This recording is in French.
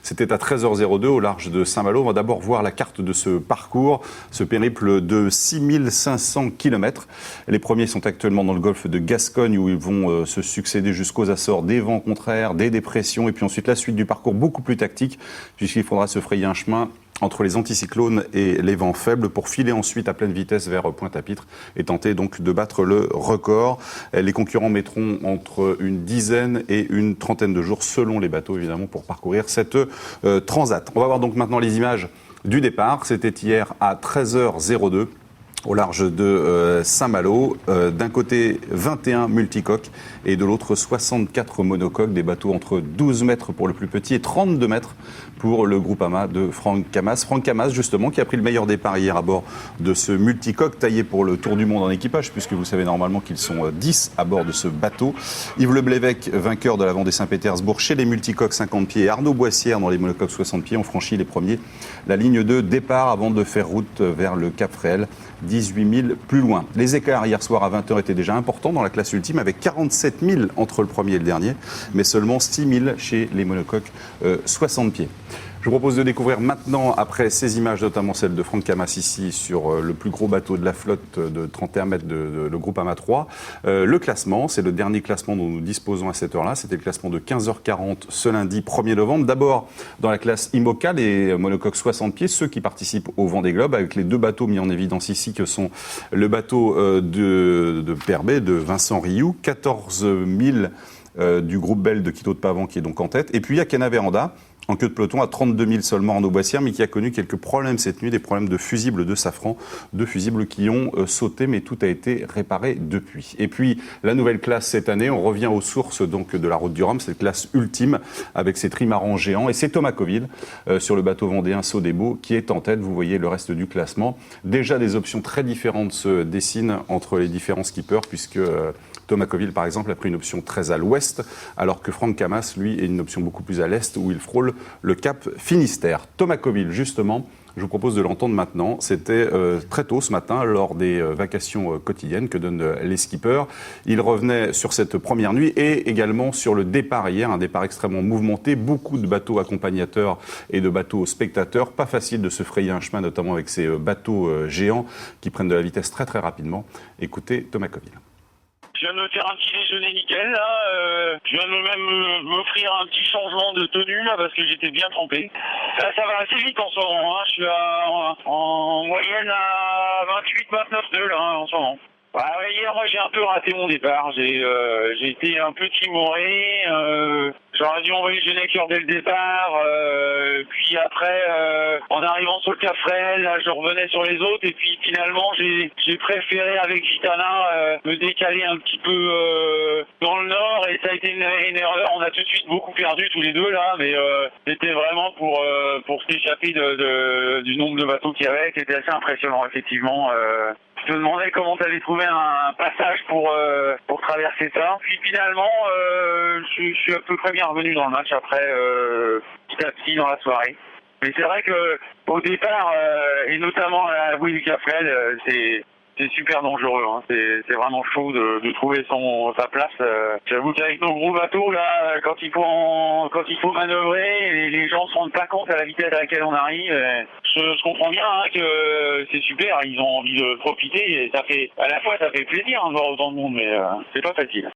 C'était à 13h02 au large de Saint-Malo. On va d'abord voir la carte de ce parcours, ce périple de 6500 km. Les premiers sont actuellement dans le golfe de Gascogne où ils vont se succéder jusqu'aux Açores, des vents contraires, des dépressions et puis ensuite la suite du parcours beaucoup plus tactique puisqu'il faudra se frayer un chemin entre les anticyclones et les vents faibles pour filer ensuite à pleine vitesse vers Pointe-à-Pitre et tenter donc de battre le record. Les concurrents mettront entre une dizaine et une trentaine de jours selon les bateaux évidemment pour parcourir cette transat. On va voir donc maintenant les images du départ. C'était hier à 13h02. Au large de Saint-Malo, d'un côté 21 multicoques et de l'autre 64 monocoques, des bateaux entre 12 mètres pour le plus petit et 32 mètres pour le Groupama de Franck Camas. Franck Camas justement qui a pris le meilleur départ hier à bord de ce multicoque taillé pour le tour du monde en équipage puisque vous savez normalement qu'ils sont 10 à bord de ce bateau. Yves Le Blévec, vainqueur de la Vendée Saint-Pétersbourg chez les multicoques 50 pieds et Arnaud Boissière dans les monocoques 60 pieds ont franchi les premiers la ligne de départ avant de faire route vers le Cap Fréhel. 18 000 plus loin. Les écarts hier soir à 20h étaient déjà importants dans la classe ultime avec 47 000 entre le premier et le dernier, mais seulement 6 000 chez les monocoques 60 pieds. Je vous propose de découvrir maintenant, après ces images, notamment celle de Franck Camas ici sur le plus gros bateau de la flotte de 31 mètres de le Groupama 3, le classement. C'est le dernier classement dont nous disposons à cette heure-là. C'était le classement de 15h40 ce lundi 1er novembre. D'abord, dans la classe IMOCA, les monocoques 60 pieds, ceux qui participent au Vendée Globe, avec les deux bateaux mis en évidence ici, que sont le bateau de Perbet, de Vincent Rioux, 14 000 du groupe Bell de Quito de Pavan qui est donc en tête. Et puis il y a Cana-Véranda, en queue de peloton à 32 000 seulement Arnaud Boissière, mais qui a connu quelques problèmes cette nuit, des problèmes de fusibles de Safran, deux fusibles qui ont sauté, mais tout a été réparé depuis. Et puis, la nouvelle classe cette année, on revient aux sources donc de la Route du Rhum, cette classe ultime, avec ses trimarans géants, et c'est Thomas Coville, sur le bateau vendéen Sodebo, qui est en tête. Vous voyez le reste du classement. Déjà, des options très différentes se dessinent entre les différents skippers, puisque Thomas Coville, par exemple, a pris une option très à l'ouest, alors que Franck Camas, lui, est une option beaucoup plus à l'est, où il frôle le cap Finistère. Thomas Coville, justement, je vous propose de l'entendre maintenant. C'était très tôt ce matin, lors des vacations quotidiennes que donnent les skippers. Il revenait sur cette première nuit et également sur le départ hier, un départ extrêmement mouvementé, beaucoup de bateaux accompagnateurs et de bateaux spectateurs. Pas facile de se frayer un chemin, notamment avec ces bateaux géants qui prennent de la vitesse très très rapidement. Écoutez Thomas Coville. Je viens de me faire un petit déjeuner nickel là, je viens de même m'offrir un petit changement de tenue là parce que j'étais bien trempé. Là, ça va assez vite en ce moment, hein. Je suis en moyenne à 28-29 nœuds là en ce moment. Ouais, hier moi j'ai un peu raté mon départ, j'ai été un peu timoré, j'aurais dû envoyer le Genecker dès le départ, puis après en arrivant sur le Cap Fréhel, là je revenais sur les autres et puis finalement j'ai préféré avec Gitana me décaler un petit peu dans le nord et ça a été une erreur, on a tout de suite beaucoup perdu tous les deux là, mais c'était vraiment pour s'échapper du nombre de bateaux qu'il y avait, qui était assez impressionnant effectivement. Je me demandais comment tu allais trouver un passage pour traverser ça. Puis finalement, je suis à peu près bien revenu dans le match après, petit à petit dans la soirée. Mais c'est vrai que au départ, et notamment à la bouée du Cap Fréhel, c'est super dangereux. Hein. C'est vraiment chaud de trouver sa place. J'avoue qu'avec nos gros bateaux, là, quand il faut manœuvrer, les gens ne se rendent pas compte à la vitesse à laquelle on arrive. Je comprends bien hein, que c'est super, ils ont envie de profiter et ça fait à la fois ça fait plaisir hein, de voir autant de monde, mais c'est pas facile.